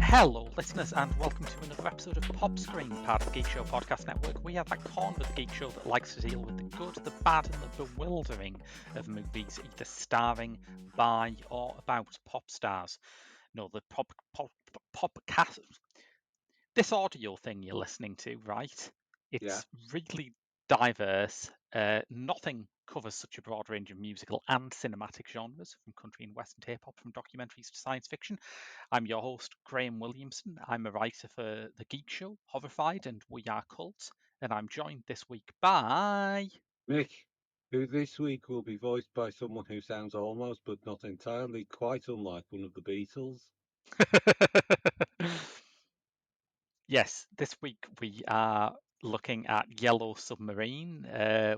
Hello, listeners, and welcome to another episode of Pop Screen, part of the Geek Show Podcast Network. We are that corner of the Geek Show that likes to deal with the good, the bad, and the bewildering of movies, either starring by or about pop stars. No, the popcast. This audio thing you're listening to, right? It's really diverse. Nothing covers such a broad range of musical and cinematic genres, from country and western hip-hop, from documentaries to science fiction. I'm your host, Graham Williamson. I'm a writer for The Geek Show, Horrified, and We Are Cult. And I'm joined this week by... Mick, who this week will be voiced by someone who sounds almost but not entirely quite unlike one of the Beatles. Yes, this week we are looking at Yellow Submarine,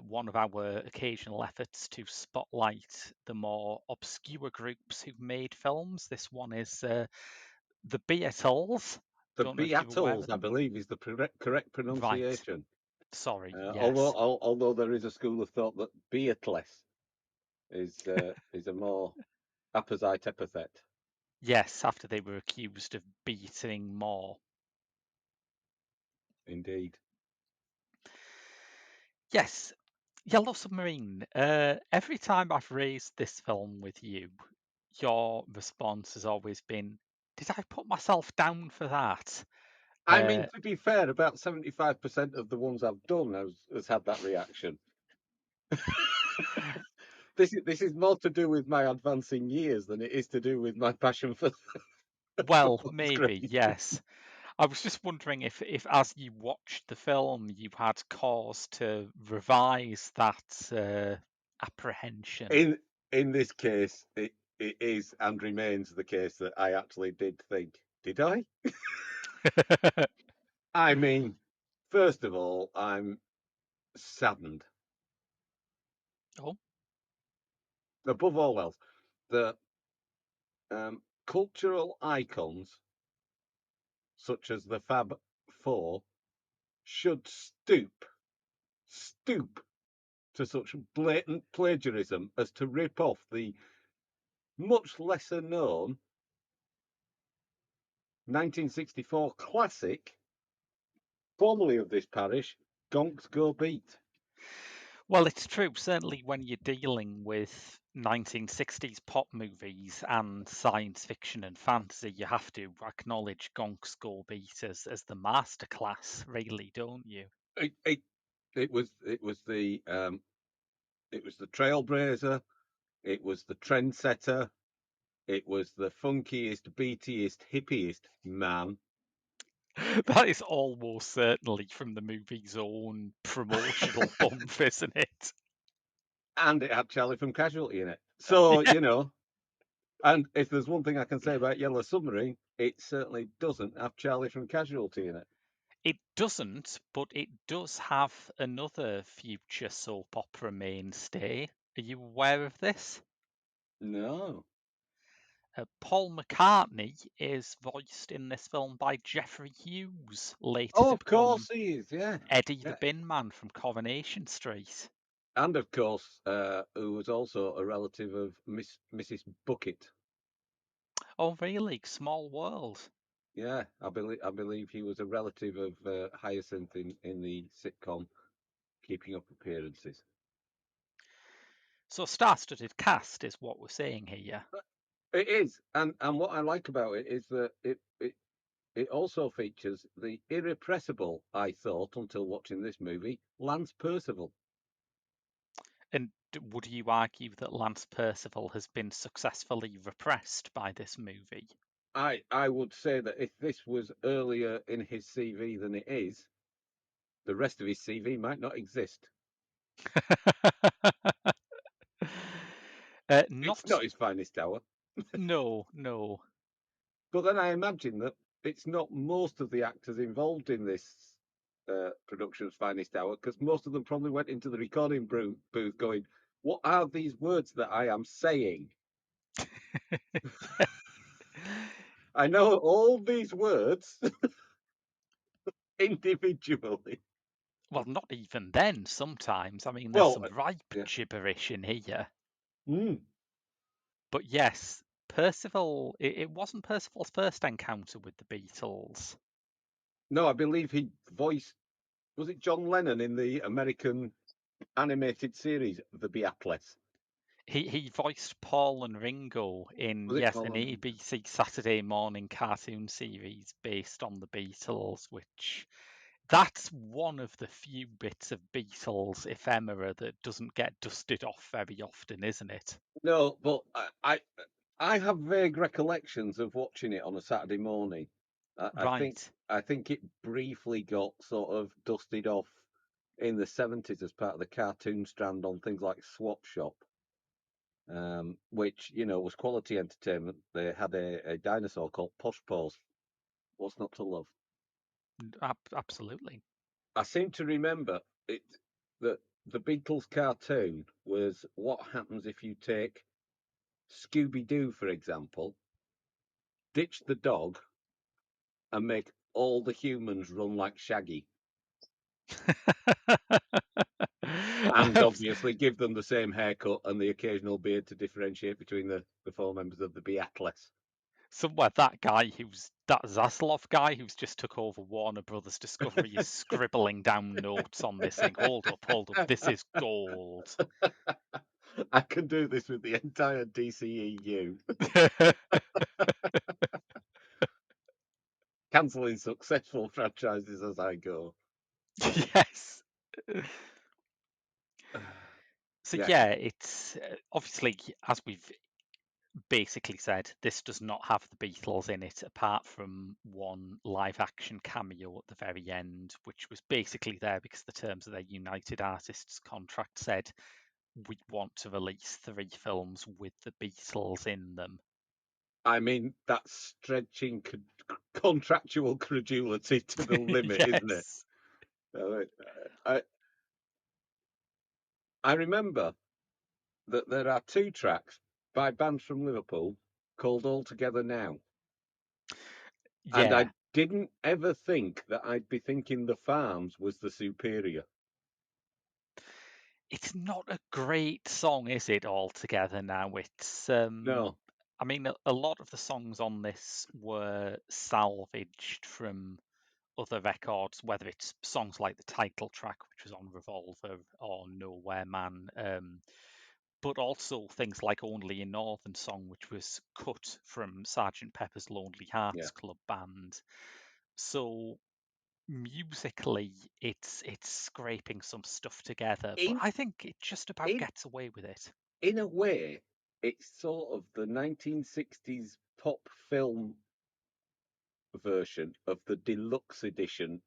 one of our occasional efforts to spotlight the more obscure groups who've made films. This one is the Beatles. The Don't know if you're aware of Beatles, I them. believe, is the correct pronunciation. Sorry, yes. Although there is a school of thought that Beatless is a more apposite epithet. Yes, after they were accused of beating more. Indeed. Yes, Yellow Submarine. Every time I've raised this film with you, your response has always been, did I put myself down for that? I mean, to be fair, about 75% of the ones I've done has had that reaction. This is more to do with my advancing years than it is to do with my passion for. Well, Pop maybe, Screen. yes. I was just wondering if as you watched the film, you had cause to revise that apprehension. In this case, it is and remains the case that I actually did think, did I? I mean, first of all, I'm saddened. Oh, Above all else, the cultural icons such as the Fab Four should stoop to such blatant plagiarism as to rip off the much lesser known 1964 classic, formerly of this parish, Gonks Go Beat. well, it's true. Certainly, when you're dealing with 1960s pop movies and science fiction and fantasy, you have to acknowledge Gonks Go Beat as the masterclass, really, don't you? It was the trailblazer, it was the trendsetter, it was the funkiest, beatiest, hippiest man. That is almost certainly from the movie's own promotional bump, isn't it? And it had Charlie from Casualty in it. So, Yeah. you know, and if there's one thing I can say about Yellow Submarine, it certainly doesn't have Charlie from Casualty in it. It doesn't, but it does have another future soap opera mainstay. Are you aware of this? No. Paul McCartney is voiced in this film by Geoffrey Hughes, later Oh, to of course become he is, yeah. Eddie the Yeah. Bin Man from Coronation Street. And of course, who was also a relative of Mrs. Bucket. Oh, really? Small world. Yeah, I believe he was a relative of Hyacinth in the sitcom Keeping Up Appearances. So, star-studded cast is what we're saying here. It is, and what I like about it is that it also features the irrepressible, I thought until watching this movie, Lance Percival. And would you argue that Lance Percival has been successfully repressed by this movie? I would say that if this was earlier in his CV than it is, the rest of his CV might not exist. Not not his finest hour. No, no. But then I imagine that it's not most of the actors involved in this production's finest hour, because most of them probably went into the recording booth going, "What are these words that I am saying? I know all these words individually." Well, not even then, sometimes. I mean, there's Well, some ripe yeah. gibberish in here. Mm. But yes, Percival, it wasn't Percival's first encounter with the Beatles. No, I believe he voiced, was it John Lennon in the American animated series, The Beatles? He voiced Paul and Ringo in, Was it yes, Paul an and ABC Saturday morning cartoon series based on the Beatles, which that's one of the few bits of Beatles ephemera that doesn't get dusted off very often, isn't it? No, but I have vague recollections of watching it on a Saturday morning. I think Right. I think it briefly got sort of dusted off in the 70s as part of the cartoon strand on things like Swap Shop, which was quality entertainment. They had a dinosaur called Posh Paws. What's not to love? Absolutely. I seem to remember it that the Beatles cartoon was what happens if you take Scooby Doo, for example, ditch the dog, and make all the humans run like Shaggy, and obviously give them the same haircut and the occasional beard to differentiate between the four members of the Beatles. Somewhere that Zaslav guy who's just took over Warner Brothers Discovery is scribbling down notes on this thing. Hold up, this is gold. I can do this with the entire DCEU. Cancelling successful franchises as I go. Yes. So Yeah, yeah, it's obviously, as we've basically said, this does not have the Beatles in it, apart from one live action cameo at the very end, which was basically there because the terms of their United Artists contract said we want to release 3 films with the Beatles in them. I mean that's stretching contractual credulity to the limit, isn't it? Yes. I I remember that there are 2 tracks by bands from Liverpool called All Together Now. And Yeah. I didn't ever think that I'd be thinking The Farms was the superior. It's not a great song, is it, altogether now? It's No. I mean, a lot of the songs on this were salvaged from other records, whether it's songs like the title track, which was on Revolver, or Nowhere Man, but also things like Only a Northern Song, which was cut from Sergeant Pepper's Lonely Yeah. Hearts Club Band. So musically, it's scraping some stuff together, but In I think it just about in gets away with it. in a way, it's sort of the 1960s pop film version of the deluxe edition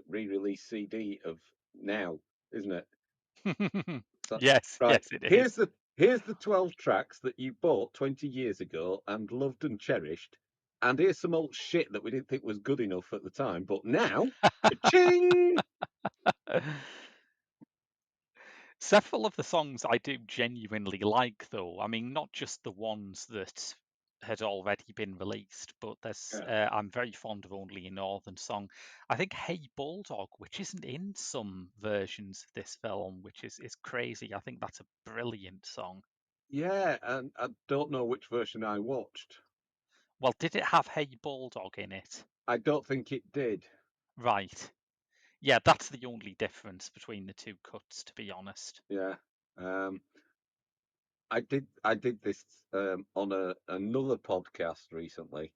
re-release CD of now, isn't it? So, Yes, right. yes, it Here's is. the 12 tracks that you bought 20 years ago and loved and cherished. And here's some old shit that we didn't think was good enough at the time, but now, ching. Several of the songs I do genuinely like, though. I mean, not just the ones that had already been released, but there's Yeah. I'm very fond of Only a Northern Song. I think Hey Bulldog, which isn't in some versions of this film, which is crazy. I think that's a brilliant song. Yeah, and I don't know which version I watched. Well, did it have Hey Bulldog in it? I don't think it did. Right. Yeah, that's the only difference between the two cuts, to be honest. Yeah. Um, I did this on another podcast recently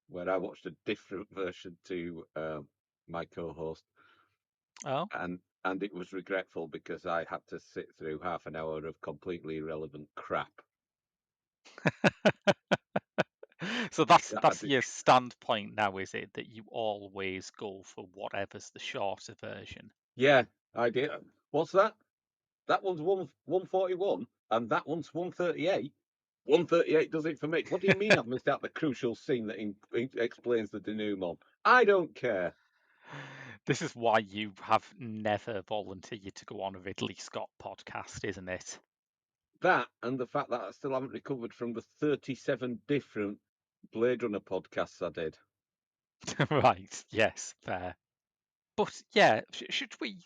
where I watched a different version to my co-host, Oh. and it was regretful because I had to sit through half an hour of completely irrelevant crap. So that's That I that's did. your standpoint now, is it? That you always go for whatever's the shorter version? Yeah, I did. What's that? That one's 141 and that one's 138. 138 does it for me. What do you mean I've missed out the crucial scene that explains the denouement? I don't care. This is why you have never volunteered to go on a Ridley Scott podcast, isn't it? That and the fact that I still haven't recovered from the 37 different Blade Runner podcasts I did. Right, yes, fair. But yeah, should we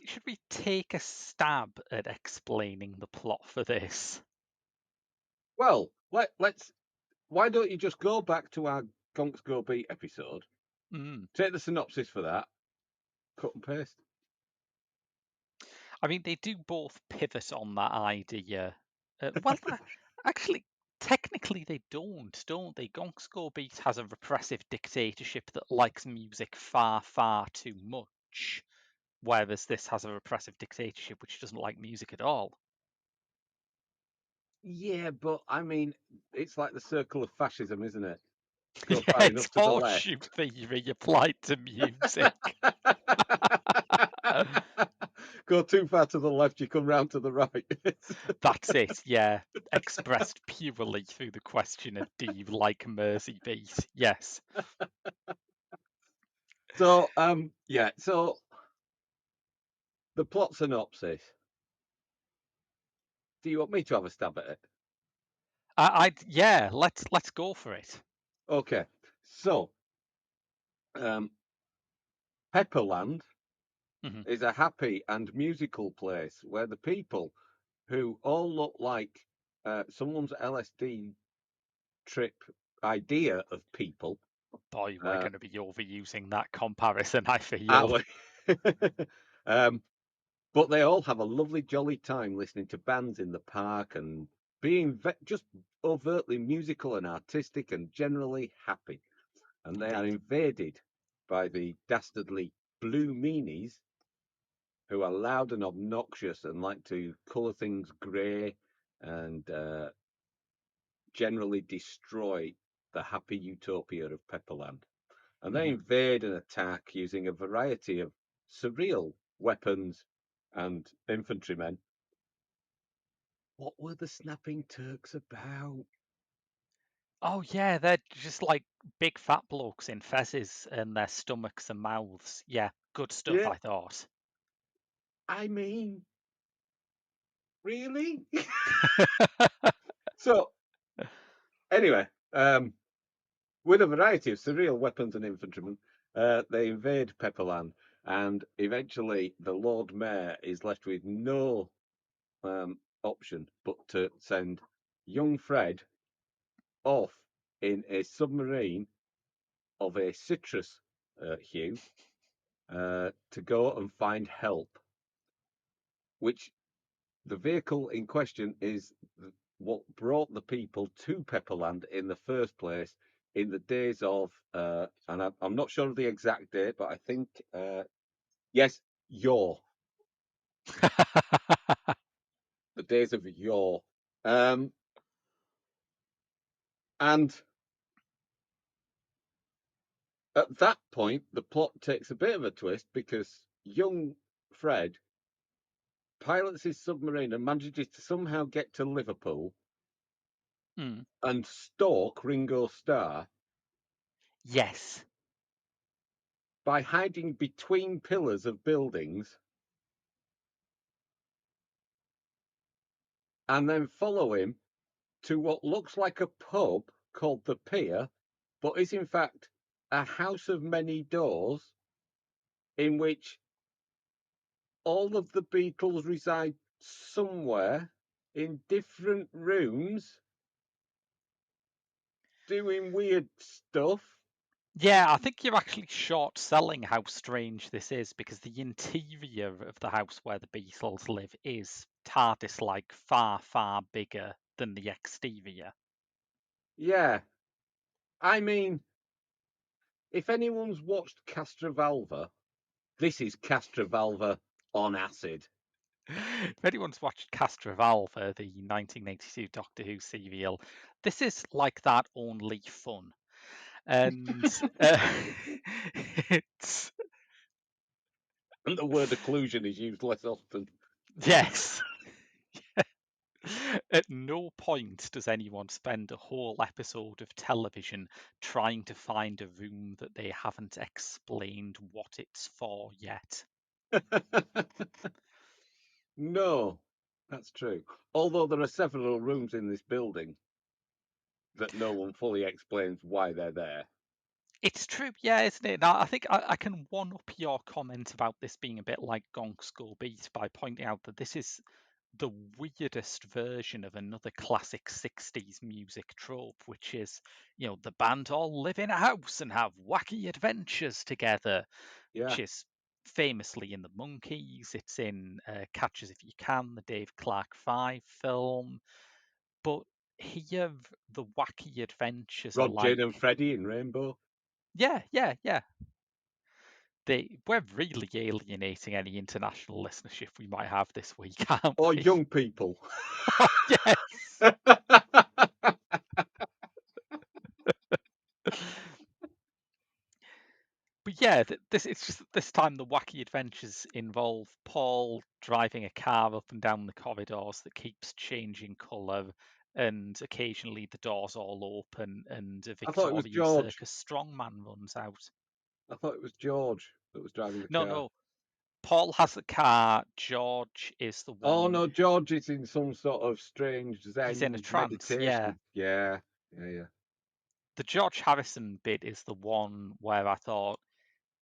take a stab at explaining the plot for this? Well, let's. Why don't you just go back to our Gonks Go Beat episode, Mm. take the synopsis for that, cut and paste. I mean, they do both pivot on that idea. Well, actually, technically they don't they? Gonks Go Beat has a repressive dictatorship that likes music far, far too much, whereas this has a repressive dictatorship which doesn't like music at all. Yeah, but I mean, it's like the circle of fascism, isn't it? Go Yeah, far it's enough to the horseshoe left. theory applied to music. Go too far to the left, you come round to the right. That's it, yeah. Expressed purely through the question of do you like Mersey Beat? Yes. So, yeah. So the plot synopsis. Do you want me to have a stab at it? Yeah, let's go for it. Okay. So, Pepperland Mhm. is a happy and musical place where the people, who all look like someone's LSD trip idea of people, Boy, we're going to be overusing that comparison, I are feel. we? But they all have a lovely, jolly time listening to bands in the park and being just overtly musical and artistic and generally happy. And they are Indeed. invaded by the dastardly blue meanies, who are loud and obnoxious and like to colour things grey and generally destroy the happy utopia of Pepperland. And they Mhm. invade and attack using a variety of surreal weapons and infantrymen. What were the snapping Turks about? Oh yeah, they're just like big fat blokes in fezzes and their stomachs and mouths. Yeah, good stuff, Yeah, I thought. I mean, really? So, anyway, with a variety of surreal weapons and infantrymen, they invade Pepperland, and eventually the Lord Mayor is left with no option but to send young Fred off in a submarine of a citrus hue to go and find help, which the vehicle in question is what brought the people to Pepperland in the first place in the days of, and I'm not sure of the exact date, but I think, yes, yore, the days of yore. Um, and at that point, the plot takes a bit of a twist because young Fred pilots his submarine and manages to somehow get to Liverpool Mm. and stalk Ringo Starr Yes. by hiding between pillars of buildings and then follow him to what looks like a pub called the Pier, but is in fact a house of many doors in which all of the Beatles reside somewhere in different rooms doing weird stuff. Yeah, I think you're actually short selling how strange this is because the interior of the house where the Beatles live is TARDIS like far, far bigger than the exterior. Yeah, I mean, if anyone's watched Castrovalva, this is Castrovalva on acid. If anyone's watched Castrovalva, the 1982 Doctor Who serial, this is like that only fun. And it's And the word occlusion is used less often. yes, At no point does anyone spend a whole episode of television trying to find a room that they haven't explained what it's for yet. No, that's true. Although there are several rooms in this building that no one fully explains why they're there. It's true, yeah, isn't it? Now, I think I can one up your comment about this being a bit like Gonk Skull Beat by pointing out that this is the weirdest version of another classic 60s music trope, which is, the band all live in a house and have wacky adventures together, Yeah, which is famously in The Monkees. It's in Catch Us If You Can, the Dave Clark 5 film. But here, the wacky adventures are Rod, like, Jane and Freddie in Rainbow. yeah. We're really alienating any international listenership we might have this week, aren't Or we? young people. Oh, yes. But yeah, it's just that this time the wacky adventures involve Paul driving a car up and down the corridors that keeps changing colour, and occasionally the doors all open and a I thought it was Victorian George. circus strongman runs out. I thought it was George that was driving the No, car. no. Paul has the car. George is the Oh one. no, George is in some sort of strange He's in a Zen trance. Yeah. meditation. Yeah, yeah. The George Harrison bit is the one where I thought,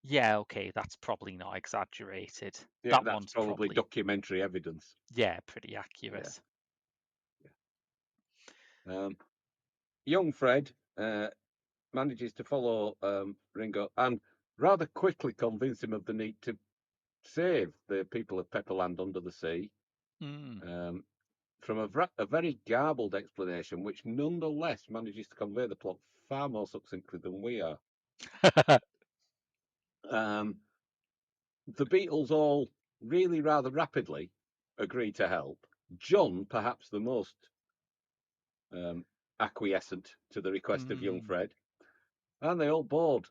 yeah, okay, that's probably not exaggerated. Yeah, That that's one's probably probably, documentary evidence. yeah, pretty Yeah, accurate. yeah. Young Fred manages to follow Ringo and rather quickly convince him of the need to save the people of Pepperland under the sea Mm. from a very garbled explanation, which nonetheless manages to convey the plot far more succinctly than we are. Um, the Beatles all really rather rapidly agree to help. John, perhaps the most um, acquiescent to the request of young Mm. Fred, and they all board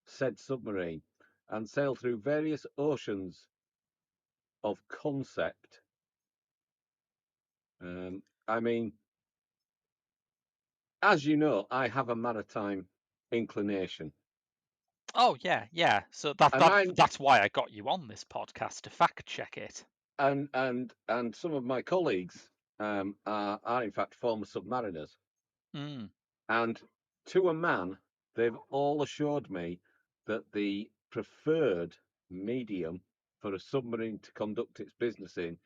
said submarine and sail through various oceans of concept. I mean, as you know, I have a maritime inclination, Oh yeah. So that and that I that's why I got you on this podcast to fact check it. and some of my colleagues are in fact former submariners, Mm. and to a man, they've all assured me that the preferred medium for a submarine to conduct its business in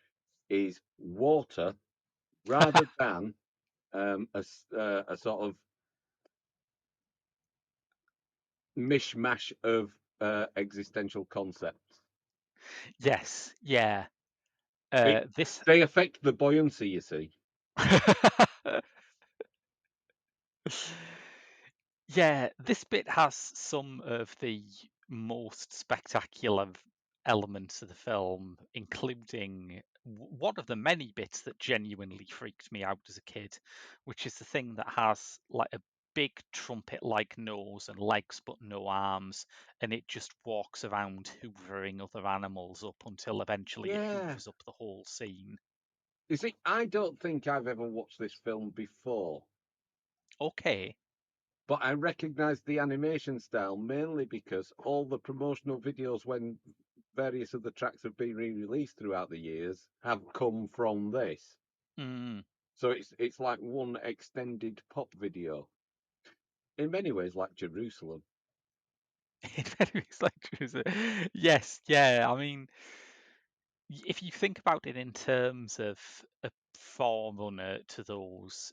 is water rather than a sort of mishmash of existential concepts. Yes, yeah. It, This they affect the buoyancy, you see. Yeah, this bit has some of the most spectacular elements of the film, including one of the many bits that genuinely freaked me out as a kid, which is the thing that has like a big trumpet-like nose and legs but no arms, and it just walks around hoovering other animals up until eventually it Yeah. hoovers up the whole scene. You see, I don't think I've ever watched this film before, Okay. but I recognise the animation style mainly because all the promotional videos when various of the tracks have been re-released throughout the years have come from this. Mm. So it's like one extended pop video. In many ways, like Jerusalem. In many ways, like yes, yeah. I mean, if you think about it in terms of a forerunner to those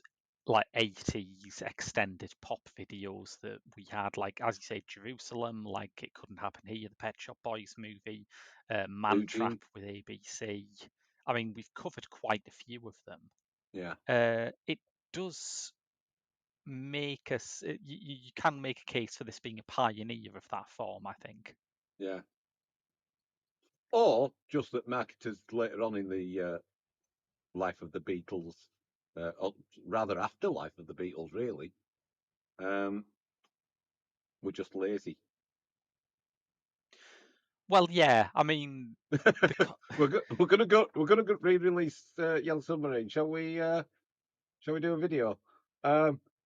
like 80s extended pop videos that we had, like as you say, Jerusalem, like It Couldn't Happen Here, the Pet Shop Boys movie, Man Blue Trap Jean. with ABC. I mean, we've covered quite a few of them. Yeah, It does make us, you can make a case for this being a pioneer of that form, I think. yeah. Or just that marketers later on in the life of the Beatles, or rather after life of the Beatles, really, um, were just lazy. Well, yeah. I mean, the we're gonna go re-release Yellow Submarine. Shall we? Shall we do a video?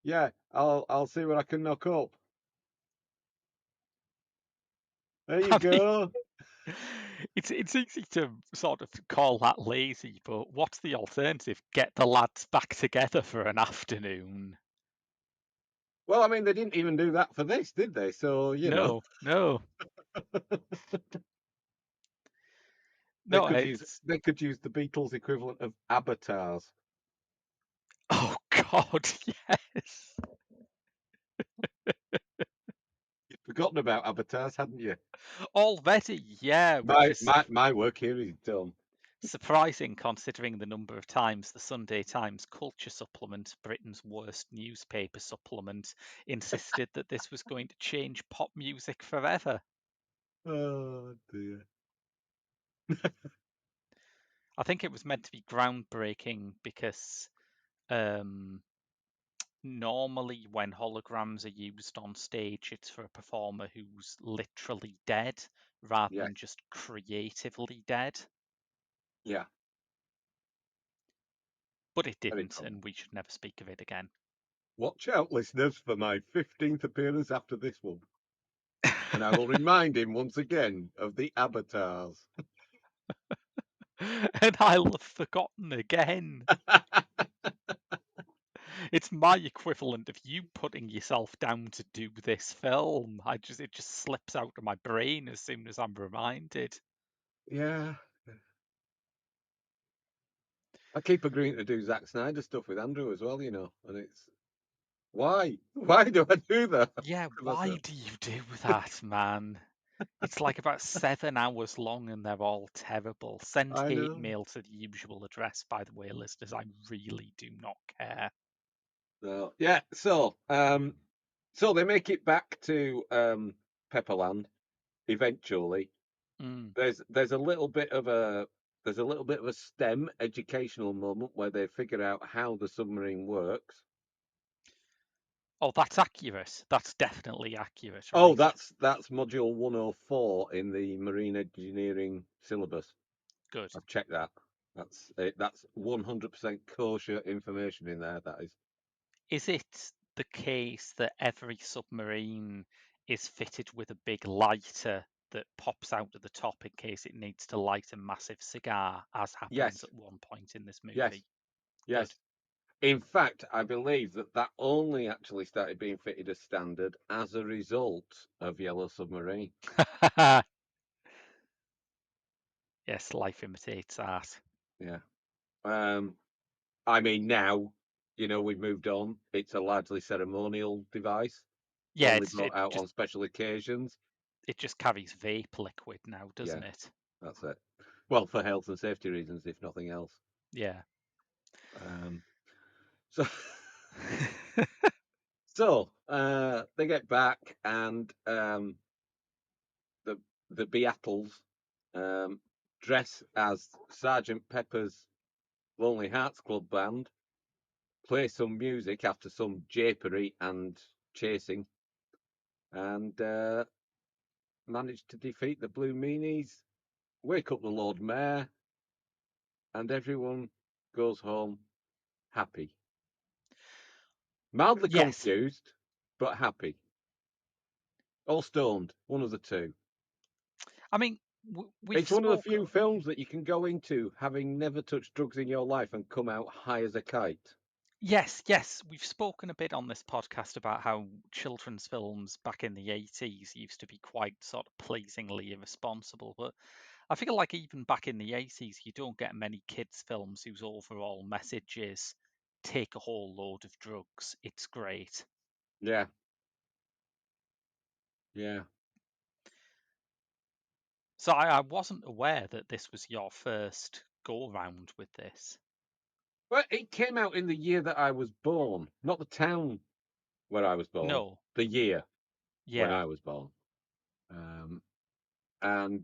Yeah, I'll see what I can knock up. There you I mean, go. it's easy to sort of call that lazy, but what's the alternative? Get the lads back together for an afternoon. Well, I mean, they didn't even do that for this, did they? So No, no, they no. could use It's the Beatles equivalent of avatars. oh God, yes. You'd forgotten about avatars, hadn't you? Already, yeah, which My is my my work here is done. surprising considering the number of times the Sunday Times culture supplement, Britain's worst newspaper supplement, insisted that this was going to change pop music forever. Oh dear. I think it was meant to be groundbreaking because um, normally when holograms are used on stage, it's for a performer who's literally dead rather Yes. than just creatively dead. Yeah. But it Very didn't, cool. and we should never speak of it again. Watch out, listeners, for my 15th appearance after this one. And I will remind him once again of the avatars. And I'll have forgotten again. It's my equivalent of you putting yourself down to do this film. It just slips out of my brain as soon as I'm reminded. Yeah. I keep agreeing to do Zack Snyder stuff with Andrew as well, and it's why? Why do I do that Yeah, to why myself? do you do that, man? It's like about 7 hours long and they're all terrible. Send I hate know. mail to the usual address, by the way, listeners. I really do not care. So yeah, so they make it back to Pepperland eventually. Mm. There's a little bit of a STEM educational moment where they figure out how the submarine works. Oh, that's accurate. That's definitely accurate, Oh, right? that's module 104 in the marine engineering syllabus. Good. I've checked that. That's it. That's 100% kosher information in there. That is. Is it the case that every submarine is fitted with a big lighter that pops out of the top in case it needs to light a massive cigar, as happens Yes, at one point in this yes, movie? Good. yes. In fact, I believe that only actually started being fitted as standard as a result of Yellow Submarine. Yes, life imitates art. Yeah. Um, I mean, now, we've moved on. It's a largely ceremonial device, Yeah, only brought out on special occasions. it just carries vape liquid now, Yeah, doesn't it? that's it. Well, for health and safety reasons, if nothing else. Yeah. Um, so, they get back, and the Beatles um, dress as Sergeant Pepper's Lonely Hearts Club Band, play some music after some japery and chasing, and manage to defeat the Blue Meanies, wake up the Lord Mayor, and everyone goes home happy. Mildly Yes. confused, but happy. Or stoned, one of the two. I mean, we've It's one of the spoken. few films that you can go into having never touched drugs in your life and come out high as a kite. Yes, yes, we've spoken a bit on this podcast about how children's films back in the 80s used to be quite sort of pleasingly irresponsible. But I feel like even back in the 80s, you don't get many kids' films whose overall message is take a whole load of drugs. It's great. Yeah, yeah. So I wasn't aware that this was your first go round with this. Well, it came out in the year that I was born, not the town where I was born, No, the year when yeah. I was born. Um, and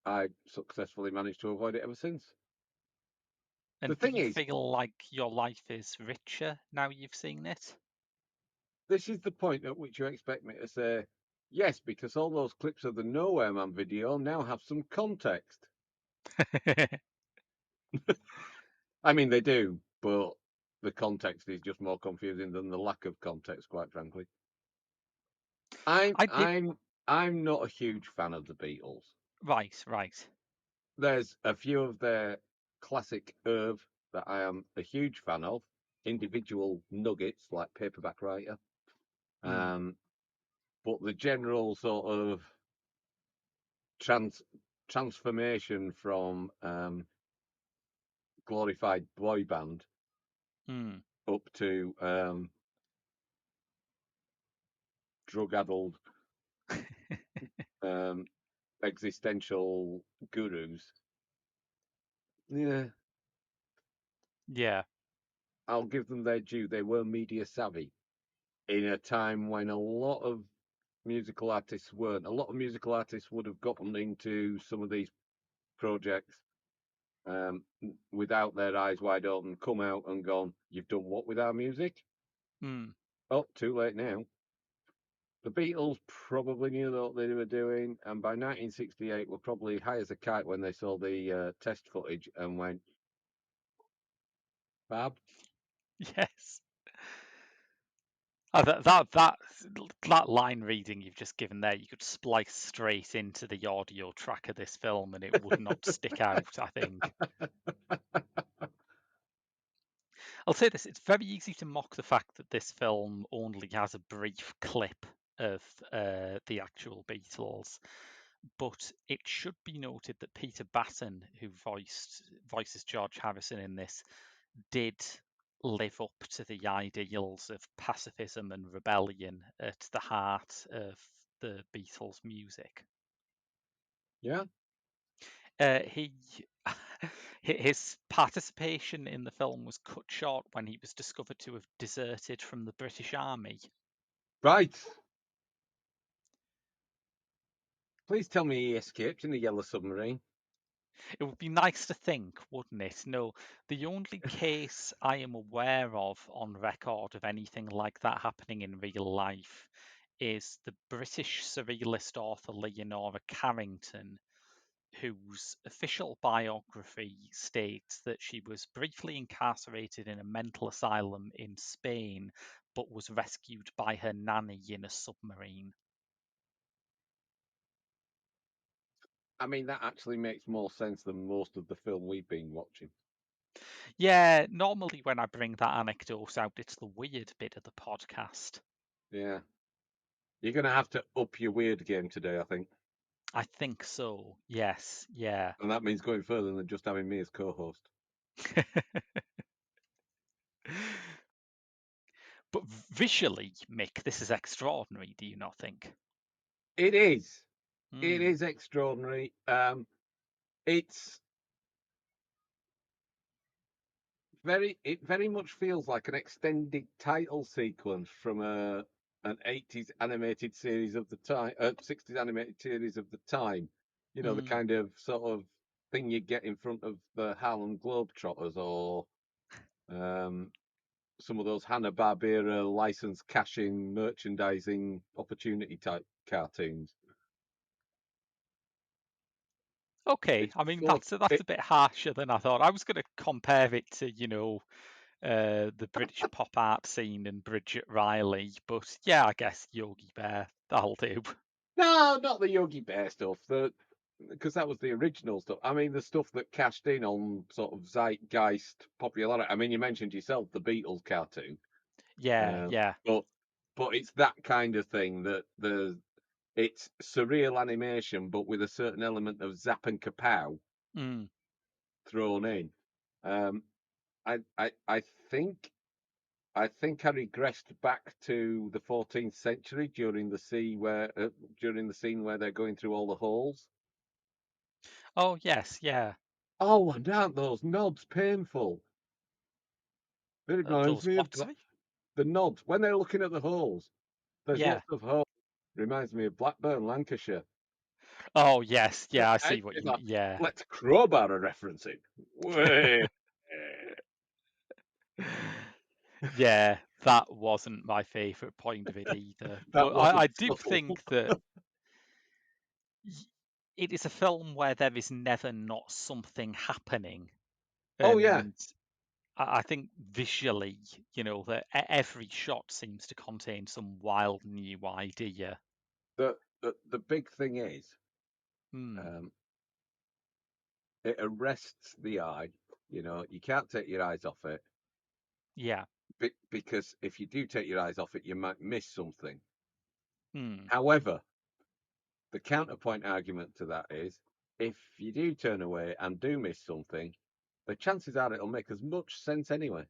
I successfully managed to avoid it ever since. The And do thing you is, feel like your life is richer now you've seen it? this is the point at which you expect me to say, Yes, because all those clips of the Nowhere Man video now have some context. I mean, they do, but the context is just more confusing than the lack of context, quite frankly. I'm I did. I'm I'm not a huge fan of the Beatles. Right. There's a few of their classic oeuvre that I am a huge fan of, individual nuggets like Paperback Writer. Mm, Um, but the general sort of transformation from glorified boy band mm. up to drug-addled um, existential gurus. Yeah, Yeah. I'll give them their due. They were media savvy in a time when a lot of musical artists weren't. A lot of musical artists would have gotten into some of these projects without their eyes wide open, come out and gone, "You've done what with our music?" Mm. Oh, too late now. The Beatles probably knew what they were doing, and by 1968 were probably high as a kite when they saw the test footage and went, "Fab." Yes. That line reading you've just given there, you could splice straight into the audio track of this film, and it would not stick out, I think. I'll say this, it's very easy to mock the fact that this film only has a brief clip of the actual Beatles, but it should be noted that Peter Batten, who voices George Harrison in this, did live up to the ideals of pacifism and rebellion at the heart of the Beatles' music. Yeah, He his participation in the film was cut short when he was discovered to have deserted from the British Army. right. Please tell me he escaped in the Yellow Submarine. It would be nice to think, wouldn't it? No, the only case I am aware of on record of anything like that happening in real life is the British surrealist author Leonora Carrington, whose official biography states that she was briefly incarcerated in a mental asylum in Spain, but was rescued by her nanny in a submarine. I mean, that actually makes more sense than most of the film we've been watching. Yeah, normally when I bring that anecdote out, it's the weird bit of the podcast. Yeah. You're going to have to up your weird game today, I think. I think so. Yes, yeah. And that means going further than just having me as co host. But visually, Mick, this is extraordinary, do you not think? It is. It Mm, is extraordinary. It's it very much feels like an extended title sequence from an 80s animated series of the time, 60s animated series of the time. You know, the mm. kind of sort of thing you get in front of the Harlem Globetrotters or um, some of those Hanna-Barbera license cashing merchandising opportunity type cartoons. Okay, It's I mean full of that's it. a bit harsher than I thought. I was going to compare it to, the British pop art scene and Bridget Riley, but yeah, I guess Yogi Bear, that'll do. No, not the Yogi Bear stuff. Because that was the original stuff. I mean, the stuff that cashed in on sort of zeitgeist popularity. I mean, you mentioned yourself the Beatles cartoon, Yeah, uh, yeah. but it's that kind of thing that it's surreal animation, but with a certain element of zap and kapow Mm. thrown in. Um, I think I think I regressed back to the 14th century during the scene where they're going through all the halls. Oh, yes, yeah. Oh, and aren't those nods painful? It reminds Those me of what, sorry? the nods when they're looking at the halls. There's Yeah. lots of halls. Reminds me of Blackburn, Lancashire. Oh, yes, yeah, I see And what it's you mean. like, Yeah. let's crowbar a referencing. Way. Yeah, that wasn't my favourite point of it either. That But I wasn't do subtle. think that it is a film where there is never not something happening. Oh yeah, And I think visually, that every shot seems to contain some wild new idea. the big thing is, Hmm. um, it arrests the eye. You can't take your eyes off it Yeah. because if you do take your eyes off it, you might miss something. Hmm. However, the counterpoint argument to that is, if you do turn away and do miss something, the chances are it'll make as much sense anyway.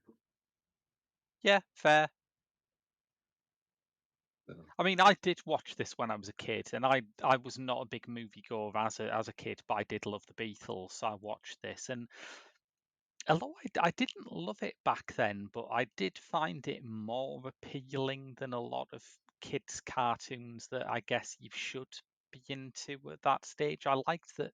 Yeah, fair. So, I mean, I did watch this when I was a kid, and I was not a big moviegoer as a kid, but I did love the Beatles, so I watched this. And although I didn't love it back then, but I did find it more appealing than a lot of kids' cartoons that I guess you should be into at that stage. I liked that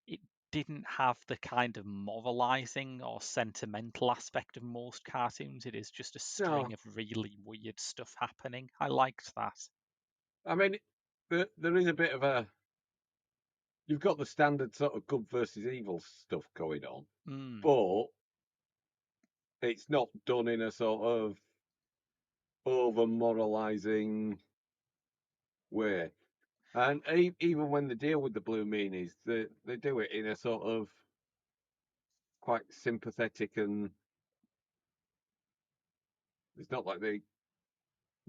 it didn't have the kind of moralizing or sentimental aspect of most cartoons. It is just a no, string of really weird stuff happening. I liked that. I mean, there is a bit of a. You've got the standard sort of good versus evil stuff going on, Mm. but it's not done in a sort of over moralizing way. And even when they deal with the blue meanies, they do it in a sort of quite sympathetic, and it's not like they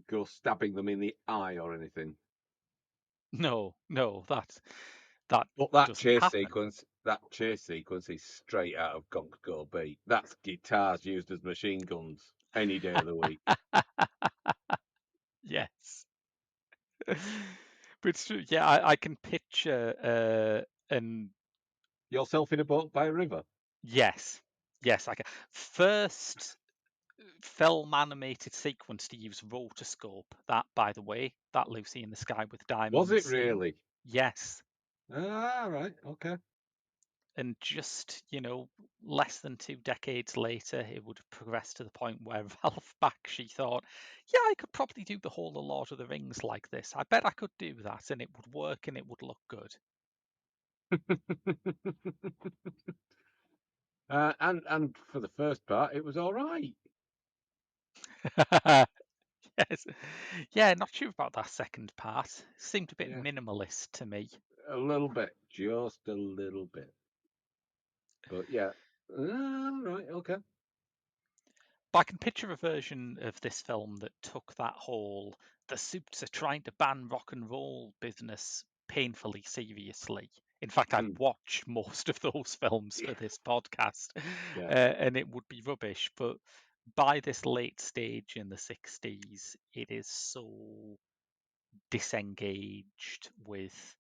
go stabbing them in the eye or anything. No, no, that But that doesn't happen. chase sequence is straight out of Gonk Go Beat. That's guitars used as machine guns any day of the week. Yes. But it's true. Yeah, I can picture and Yourself in a boat by a river. yes, yes, I can. First film animated sequence to use rotoscope. That, by the way, that Lucy in the Sky with Was it Diamonds scene. really? Yes. Ah, right, okay. And just, less than 2 decades later, it would have progressed to the point where Ralph Bakshi thought, yeah, I could probably do the whole of Lord of the Rings like this. I bet I could do that and it would work and it would look good. And for the first part, it was all right. Yes. Yeah, not sure about that second part. Seemed a bit Yeah, minimalist to me. a little bit, just a little bit. But yeah, right, okay. But I can picture a version of this film that took that whole the suits are trying to ban rock and roll business painfully seriously. In fact, I've Mm, watched most of those films yeah, for this podcast, yeah, and it would be rubbish. But by this late stage in the 60s, it is so disengaged with,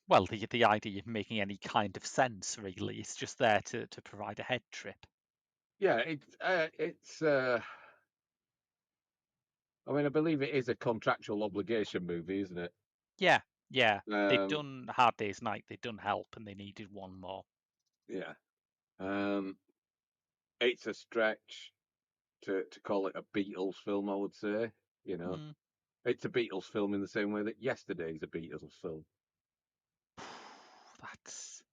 well, the idea of making any kind of sense, really. It's just there to provide a head trip. yeah. It's. I mean, I believe it is a contractual obligation movie, isn't it? Yeah, yeah. They'd Um, done Hard Day's Night, they'd done Help, and they needed one more. yeah. Um, it's a stretch to call it a Beatles film. I would say. You know, Mm. it's a Beatles film in the same way that Yesterday's a Beatles film. That's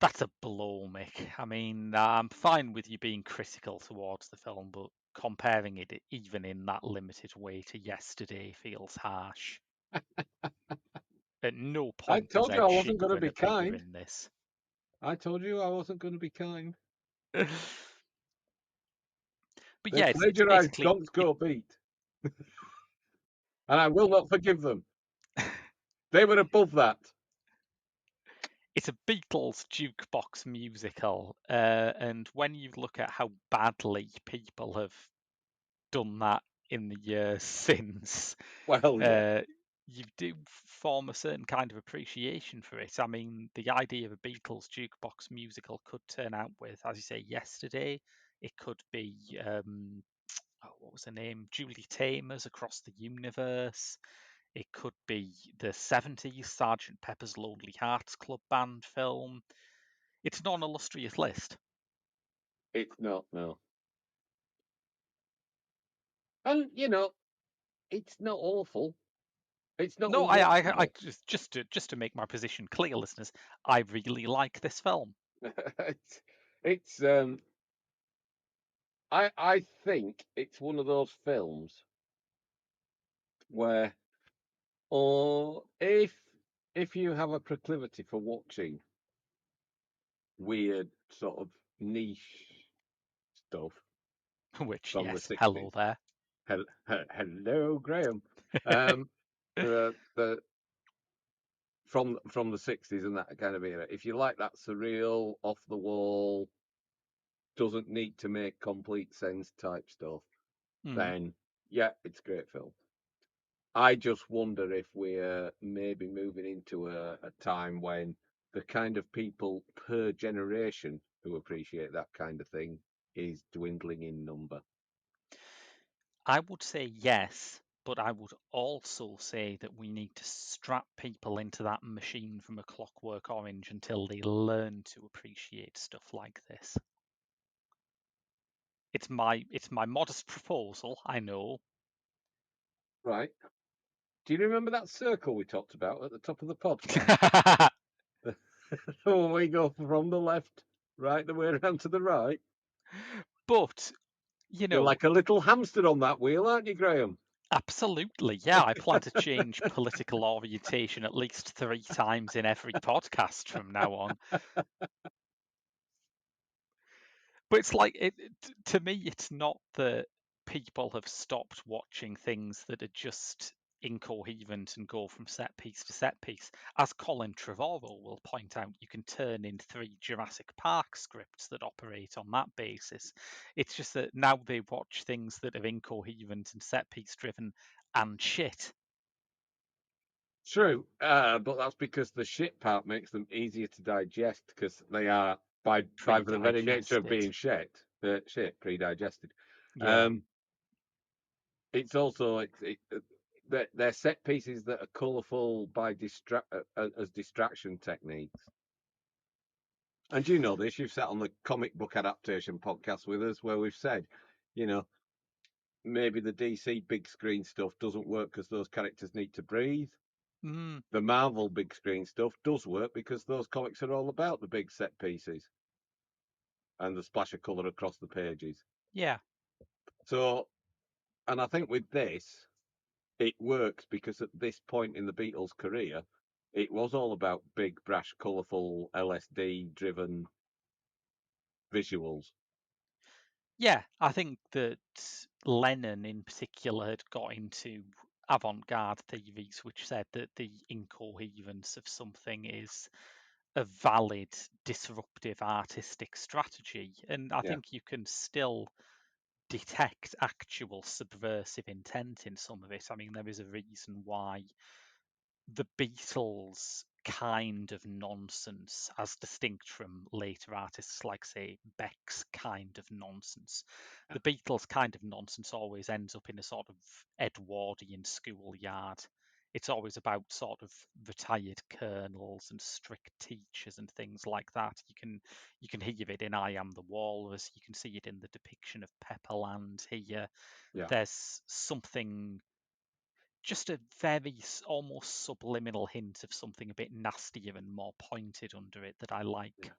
that's a blow, Mick. I mean, I'm fine with you being critical towards the film, but comparing it even in that limited way to Yesterday feels harsh. At no I point does told you Ed I wasn't going to Sheeran be appear kind. in this. I told you I wasn't going to be kind. But They yeah, it's plagiarized basically Gonks Go Beat, and I will not forgive them. They were above that. it's a Beatles jukebox musical, and when you look at how badly people have done that in the years since, Well, yeah. uh, you do form a certain kind of appreciation for it. I mean, the idea of a Beatles jukebox musical could turn out with, as you say, Yesterday. It could be, what was her name? Julie Taymor's Across the Universe. It could be the 70s Sergeant Pepper's Lonely Hearts Club Band film. It's not an illustrious list. It's not, no. And it's not awful. It's not No, I unwatchable. just to make my position clear, listeners, I really like this film. It's I think it's one of those films where, or if you have a proclivity for watching weird sort of niche stuff Which, from the yes, hello 60s. there. Hello, Graham. Um, the from the 60s and that kind of era. If you like that surreal, off the wall, doesn't need to make complete sense type stuff, Hmm. then yeah, it's a great film. I just wonder if we're maybe moving into a time when the kind of people per generation who appreciate that kind of thing is dwindling in number. I would say yes, but I would also say that we need to strap people into that machine from A Clockwork Orange until they learn to appreciate stuff like this. It's my modest proposal, I know. Right. Do you remember that circle we talked about at the top of the podcast? Oh, we go from the left, right, the way around to the right. But, You're like a little hamster on that wheel, aren't you, Graham? absolutely, yeah, I plan to change political orientation at least 3 times in every podcast from now on. But it's like to me, it's not that people have stopped watching things that are just incoherent and go from set piece to set piece. As Colin Trevorrow will point out, you can turn in 3 Jurassic Park scripts that operate on that basis. It's just that now they watch things that are incoherent and set piece driven and shit. True, but that's because the shit part makes them easier to digest because they are by the very nature of being Pre-digested. shit pre-digested. Yeah. Um, it's also they're set pieces that are colourful by as distraction techniques. And you know this, you've sat on the comic book adaptation podcast with us where we've said, you know, maybe the DC big screen stuff doesn't work because those characters need to breathe. Mm, The Marvel big screen stuff does work because those comics are all about the big set pieces and the splash of colour across the pages. yeah. So, and I think with this, it works because at this point in the Beatles' career, it was all about big, brash, colourful, LSD driven visuals. Yeah, I think that Lennon in particular had got into avant-garde theories, which said that the incoherence of something is a valid disruptive artistic strategy. And I Yeah, think you can still detect actual subversive intent in some of it. I mean, there is a reason why the Beatles kind of nonsense, as distinct from later artists like, say, Beck's kind of nonsense. yeah, The Beatles' kind of nonsense always ends up in a sort of Edwardian schoolyard. It's always about sort of retired colonels and strict teachers and things like that. You can hear it in I Am the Walrus. You can see it in the depiction of Pepperland here. yeah, There's something, just a very almost subliminal hint of something a bit nastier and more pointed under it that I yeah. like.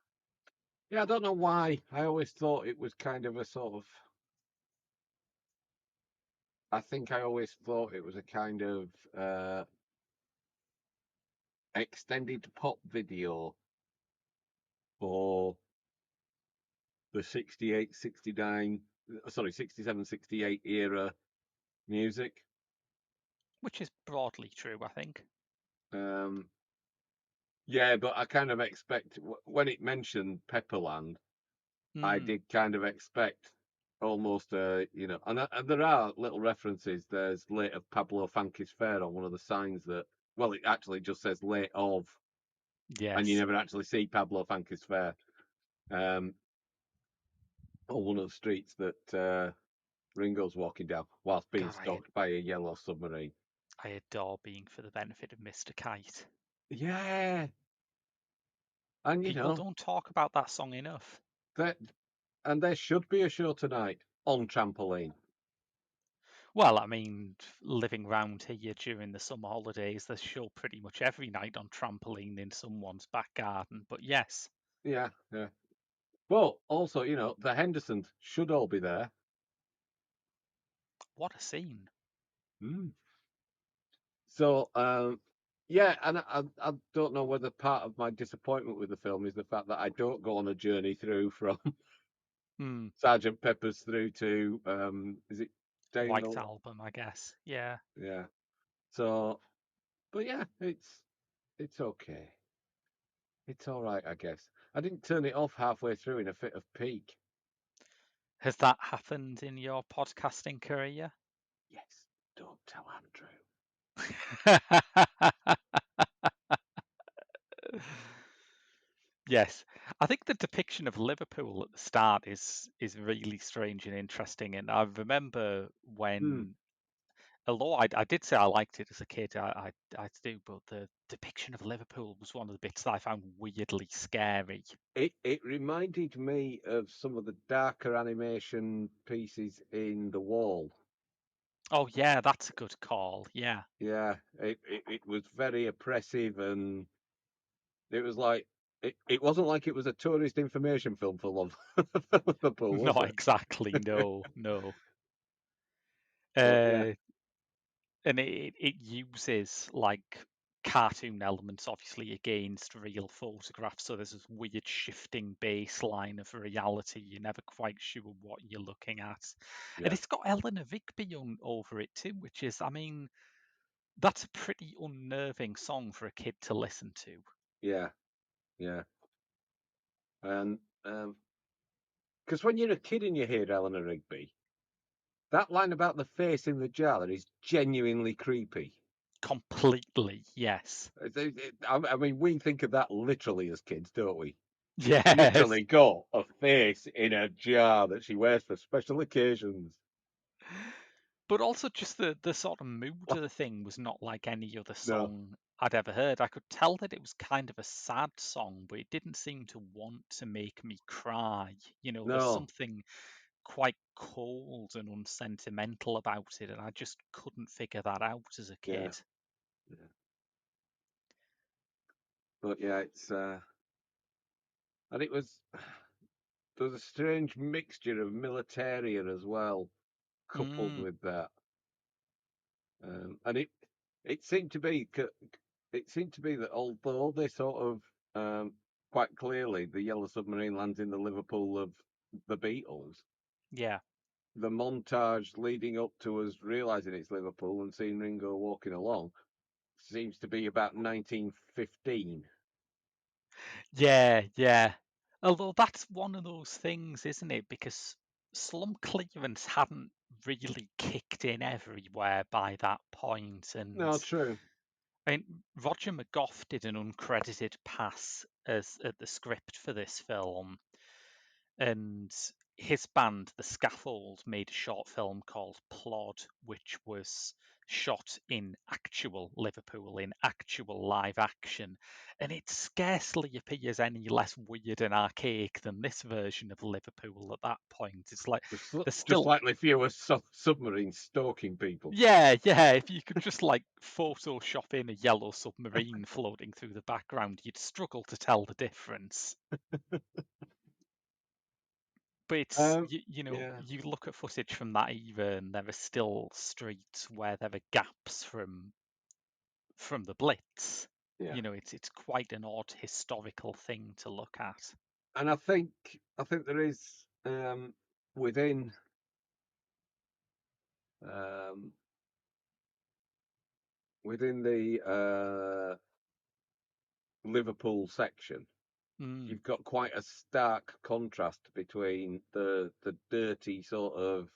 Yeah, I don't know why. I always thought it was kind of a sort of. I think I always thought it was a kind of extended pop video for the 68, 69, sorry, 67, 68 era music. Which is broadly true, I think. Um, yeah, but I kind of expect when it mentioned Pepperland, I Mm, did kind of expect almost and there are little references. There's late of Pablo Fanquis Fair on one of the signs that, well, it actually just says late of, and you yes. never actually see Pablo Fanquis Fair um, on one of the streets that Ringo's walking down whilst being God, stalked by a yellow submarine. I adore Being for the Benefit of Mr. Kite. Yeah, and People don't talk about that song enough. that, and there should be a show tonight on Trampoline. Well, I mean, living round here during the summer holidays, there's show pretty much every night on trampoline in someone's back garden. But yes, Yeah, yeah. But also, the Hendersons should all be there. what a scene. Mm. So, yeah, and I don't know whether part of my disappointment with the film is the fact that I don't go on a journey through from Hmm. Sergeant Pepper's through to is it White Daniel? Album, I guess. Yeah. Yeah. So, but yeah, it's okay. It's all right, I guess. I didn't turn it off halfway through in a fit of pique. Has that happened in your podcasting career? Yes, don't tell Andrew. Yes, I think the depiction of Liverpool at the start is really strange and interesting. And I remember Hmm. when, although I did say I liked it as a kid, I do, but the depiction of Liverpool was one of the bits that I found weirdly scary. It reminded me of some of the darker animation pieces in The Wall. Oh yeah, that's a good call. Yeah. Yeah, it was very oppressive, and it was like it wasn't like it was a tourist information film full of Liverpool, was Not it? exactly, no, no. But yeah, Uh, and it uses like cartoon elements obviously against real photographs, so there's this weird shifting baseline of reality. You're never quite sure what you're looking at, and yeah, it's got Eleanor Rigby over it too, which is, I mean, that's a pretty unnerving song for a kid to listen to. yeah, yeah. And because when you're a kid and you hear Eleanor Rigby, that line about the face in the jar is genuinely creepy. Completely, yes. I mean, we think of that literally as kids, don't we? She's Yes. literally got a face in a jar that she wears for special occasions. But also just the sort of mood of the thing was not like any other No, song I'd ever heard. I could tell that it was kind of a sad song, but it didn't seem to want to make me cry. There's no, something quite cold and unsentimental about it, and I just couldn't figure that out as a yeah, kid. yeah. But yeah, and it was there was a strange mixture of militaria as well, coupled Mm, with that, and it seemed to be it seemed to be that although they sort of quite clearly the Yellow Submarine lands in the Liverpool of the Beatles, yeah. the montage leading up to us realizing it's Liverpool and seeing Ringo walking along seems to be about 1915. Yeah, yeah. Although that's one of those things, isn't it? Because slum clearance hadn't really kicked in everywhere by that point, and No, true. I mean, Roger McGough did an uncredited pass as at the script for this film, and his band, The Scaffold, made a short film called Plod, which was shot in actual Liverpool, in actual live action, and it scarcely appears any less weird and archaic than this version of Liverpool at that point. It's like there's Just still, slightly fewer submarines stalking people. yeah, yeah, if you could just like Photoshop in a yellow submarine floating through the background, you'd struggle to tell the difference. But it's Um, yeah, you look at footage from that era, and there are still streets where there are gaps from the Blitz. yeah. It's quite an odd historical thing to look at. And I think there is within um, within the Liverpool section, Mm, you've got quite a stark contrast between the dirty sort of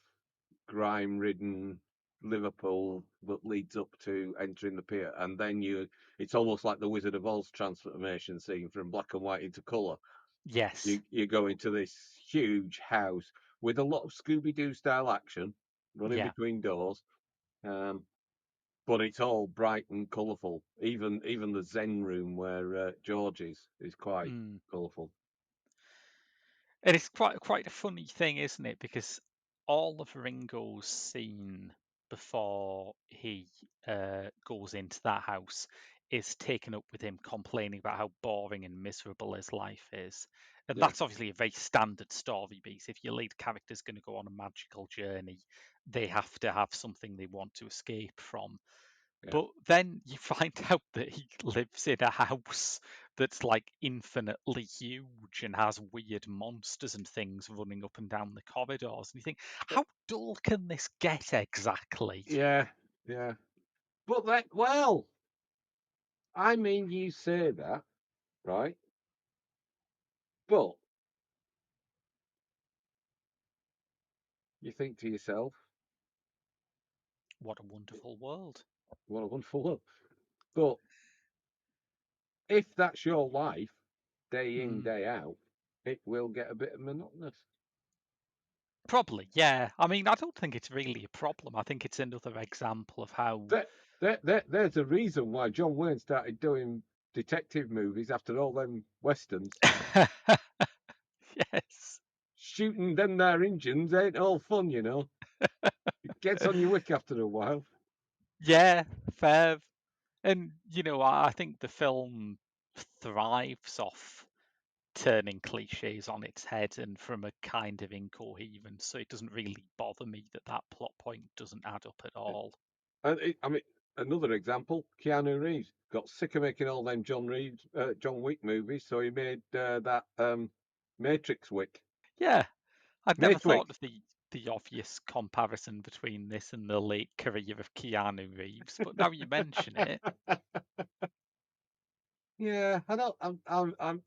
grime-ridden Liverpool that leads up to entering the pier, and then it's almost like the Wizard of Oz transformation scene from black and white into colour. yes. You go into this huge house with a lot of Scooby-Doo style action running Yeah. between doors, um, but it's all bright and colourful. Even the Zen room where George is quite Mm. colourful. And it's quite a funny thing, isn't it? Because all of Ringo's scene before he goes into that house is taken up with him complaining about how boring and miserable his life is. And Yeah, that's obviously a very standard story beat. If your lead character's going to go on a magical journey, they have to have something they want to escape from. yeah. But then you find out that he lives in a house that's like infinitely huge and has weird monsters and things running up and down the corridors. And you think, how dull can this get exactly? Yeah, yeah. But that, well, I mean, you say that, right? But you think to yourself, What a wonderful world. what a wonderful world. But if that's your life, day in, Mm, day out, it will get a bit monotonous. probably, yeah. I mean, I don't think it's really a problem. I think it's another example of how. There's a reason why John Wayne started doing detective movies after all them westerns. Yes. Shooting them there engines ain't all fun, you know. It gets on your wick after a while. Yeah, fair. And, I think the film thrives off turning cliches on its head and from a kind of incoherence. So it doesn't really bother me that that plot point doesn't add up at all. I mean, another example, Keanu Reeves got sick of making all them John Wick movies, so he made that Matrix Wick. Yeah, I'd never Matrix. thought of the obvious comparison between this and the late career of Keanu Reeves, but now you mention it, Yeah, I don't.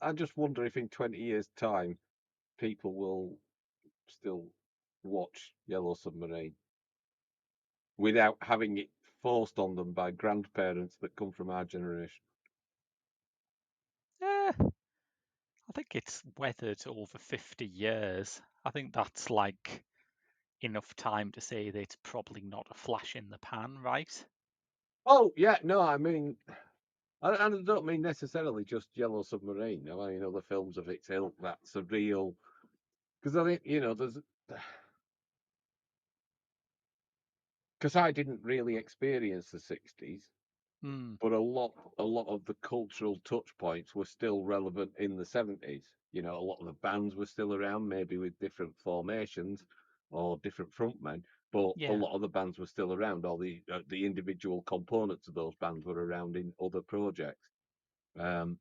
I just wonder if in 20 years' time people will still watch Yellow Submarine without having it forced on them by grandparents that come from our generation. I think it's weathered over 50 years. I think that's like enough time to say that it's probably not a flash in the pan, right? Oh yeah, no, I mean, I don't mean necessarily just Yellow Submarine. I mean other films of its ilk. That's a real because I think there's because I didn't really experience the '60s, Mm, but a lot of the cultural touch points were still relevant in the '70s. A lot of the bands were still around, maybe with different formations or different frontmen, but a yeah, lot of the bands were still around. All the individual components of those bands were around in other projects. Um,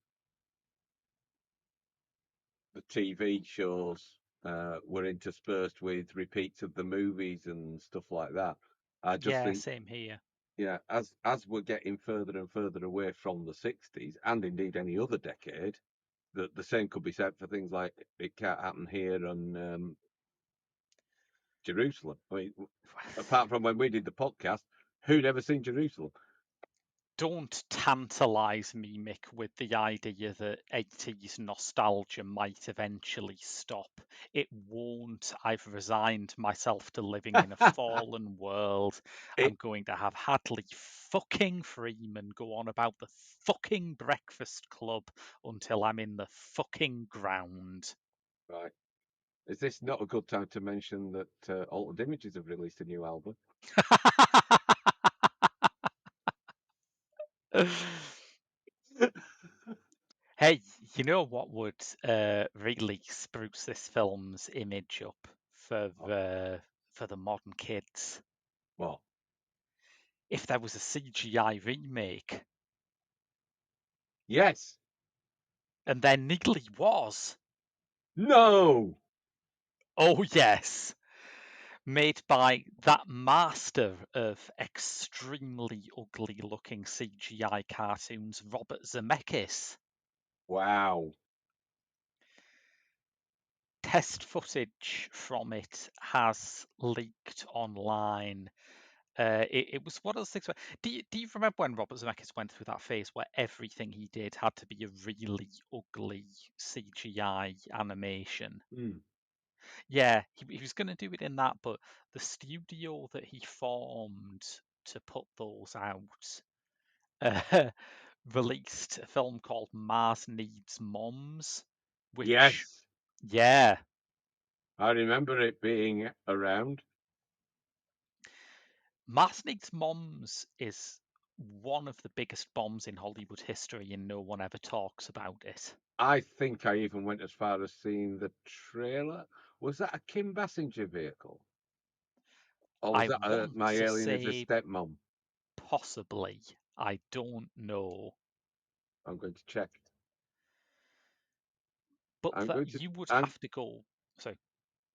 the TV shows were interspersed with repeats of the movies and stuff like that. I just yeah, think, same here. yeah, as we're getting further and further away from the '60s, and indeed any other decade, the same could be said for things like It Can't Happen Here and Jerusalem. I mean, apart from when we did the podcast, who'd ever seen Jerusalem? Don't tantalize me, Mick, with the idea that 80s nostalgia might eventually stop. It won't. I've resigned myself to living in a fallen world. I'm it going to have Hadley fucking Freeman go on about the fucking Breakfast Club until I'm in the fucking ground. right. Is this not a good time to mention that Altered Images have released a new album? Hey, you know what would really spruce this film's image up for the modern kids? Well, If there was a CGI remake, yes, and there nearly was. no, Oh yes, made by that master of extremely ugly-looking CGI cartoons, Robert Zemeckis. wow, Test footage from it has leaked online. It was one of those things where do you remember when Robert Zemeckis went through that phase where everything he did had to be a really ugly CGI animation? mm. Yeah, he was going to do it in that, but the studio that he formed to put those out uh, released a film called Mars Needs Moms, which, Yes, yeah, I remember it being around. Mass Needs Moms is one of the biggest bombs in Hollywood history, and no one ever talks about it. I think I even went as far as seeing the trailer. Was that a Kim Basinger vehicle? Or was I that want My to Alien is a say Stepmom? possibly. I don't know. I'm going to check. But I'm that going to. you would I'm. have to go. So,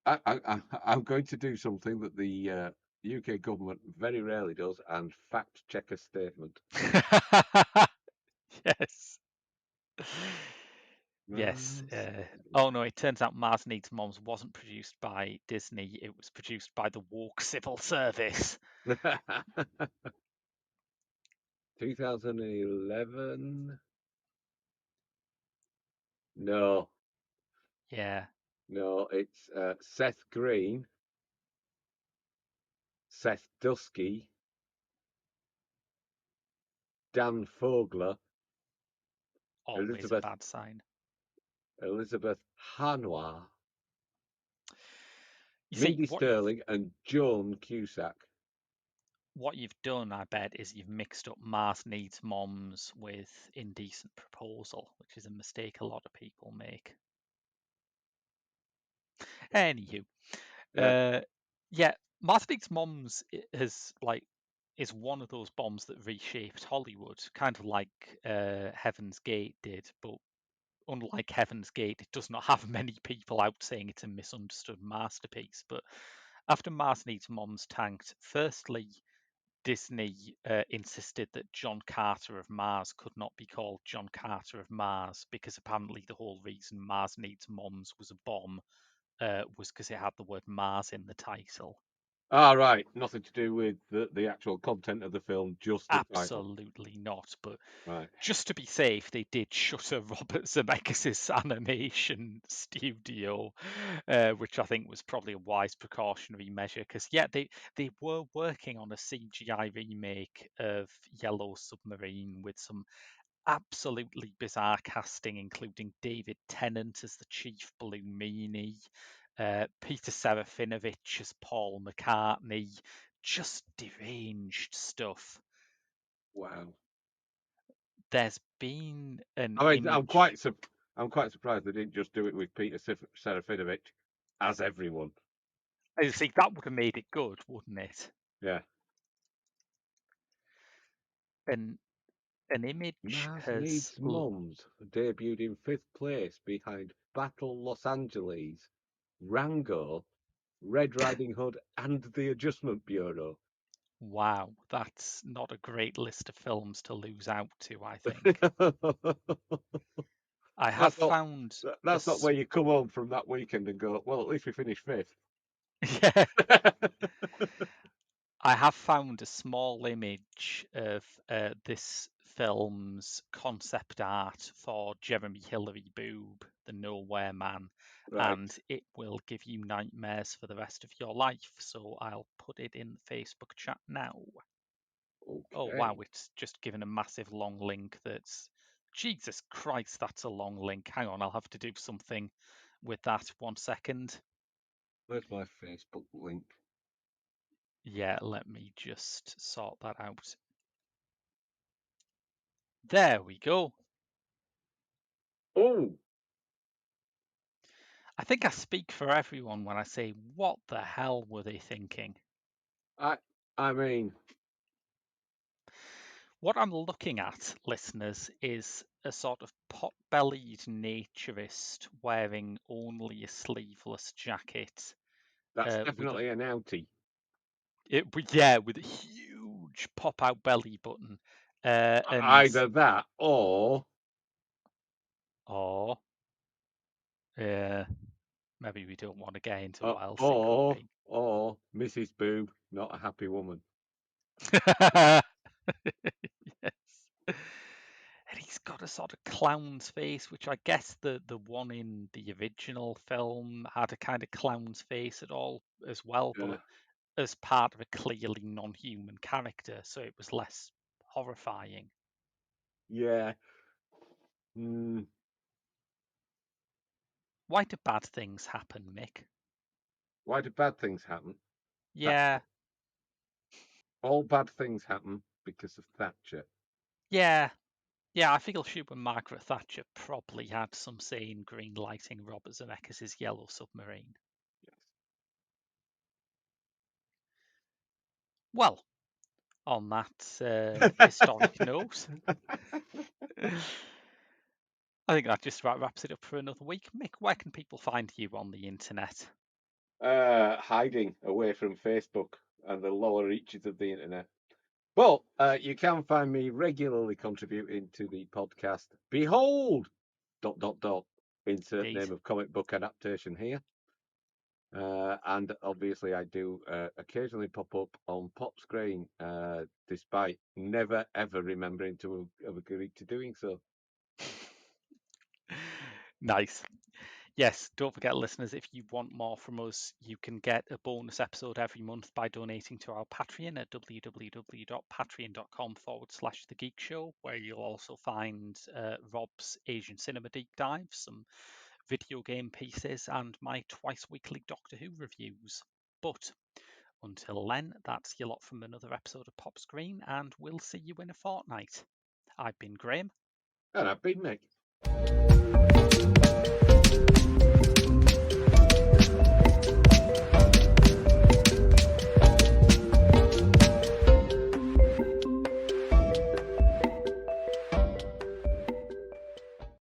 I'm going to do something that the UK government very rarely does, and fact check a statement. yes. Yes. Mars. Oh no, it turns out Mars Needs Moms wasn't produced by Disney. It was produced by the woke civil service. 2011. No, Yeah. no, it's Seth Green, Seth Dusky, Dan Fogler, Always a Elizabeth bad sign. Elizabeth Hanois, You see, Mindy Sterling, and Joan Cusack. what you've done, I bet, is you've mixed up Mars Needs Moms with Indecent Proposal, which is a mistake a lot of people make. Anywho, Yeah. yeah, Mars Needs Moms is one of those bombs that reshaped Hollywood, kind of like Heaven's Gate did, but unlike Heaven's Gate, it does not have many people out saying it's a misunderstood masterpiece. But after Mars Needs Moms tanked, firstly, Disney insisted that John Carter of Mars could not be called John Carter of Mars because apparently the whole reason Mars Needs Moms was a bomb was because it had the word Mars in the title. Ah, right. Nothing to do with the actual content of the film, just the title. Absolutely not. But Right. just to be safe, they did shutter Robert Zemeckis' animation studio, which I think was probably a wise precautionary measure. Because yeah, they were working on a CGI remake of Yellow Submarine with some absolutely bizarre casting, including David Tennant as the chief Blue Meanie, Peter Serafinovich as Paul McCartney, just deranged stuff. Wow. There's been an I mean, image. I'm quite surprised they didn't just do it with Peter Serafinovich as everyone. I think that would have made it good, wouldn't it? Yeah. And an image Mars has Needs Moms debuted in fifth place behind Battle Los Angeles, Rango, Red Riding Hood, and The Adjustment Bureau. wow, that's not a great list of films to lose out to, I think. I have That's not found a that's not where you come home from that weekend and go, well, at least we finished fifth. yeah, I have found a small image of this film's concept art for Jeremy Hillary Boob, the Nowhere Man, Right. and it will give you nightmares for the rest of your life. So I'll put it in the Facebook chat now. Oh wow, Okay. it's just given a massive long link that's Jesus Christ, that's a long link. Hang on, I'll have to do something with that. 1 second. Where's my Facebook link? Yeah, let me just sort that out. There we go. Oh, I think I speak for everyone when I say, what the hell were they thinking? I I mean, What I'm looking at, listeners, is a sort of pot-bellied naturist wearing only a sleeveless jacket that's with a definitely an outie. yeah, with a huge pop-out belly button, and Either that or maybe we don't want to get into uh, what else it could or be. or Mrs. Boob, not a happy woman. Yes. And he's got a sort of clown's face, which I guess the one in the original film had a kind of clown's face at all as well, Yeah. but as part of a clearly non-human character, so it was less horrifying. Yeah. Mm, Why do bad things happen, Mick? why do bad things happen? That's Yeah, All bad things happen because of Thatcher. Yeah, I feel Hugh and Margaret Thatcher probably had some say in green lighting Robert Zemeckis' Yellow Submarine. Yes. Well, on that historic note, I think that just about wraps it up for another week. Mick, where can people find you on the internet? Hiding away from Facebook and the lower reaches of the internet. But you can find me regularly contributing to the podcast. Behold, ... Insert Indeed. name of comic book adaptation here. And obviously, I do occasionally pop up on Pop Screen, despite never ever remembering to have agreed to doing so. Nice. Yes, don't forget, listeners, if you want more from us, you can get a bonus episode every month by donating to our Patreon at www.patreon.com/The Geek Show, where you'll also find Rob's Asian cinema deep dives, some video game pieces, and my twice weekly Doctor Who reviews. But until then, that's your lot from another episode of Pop Screen, and we'll see you in a fortnight. I've been Graham. And I've been Mick.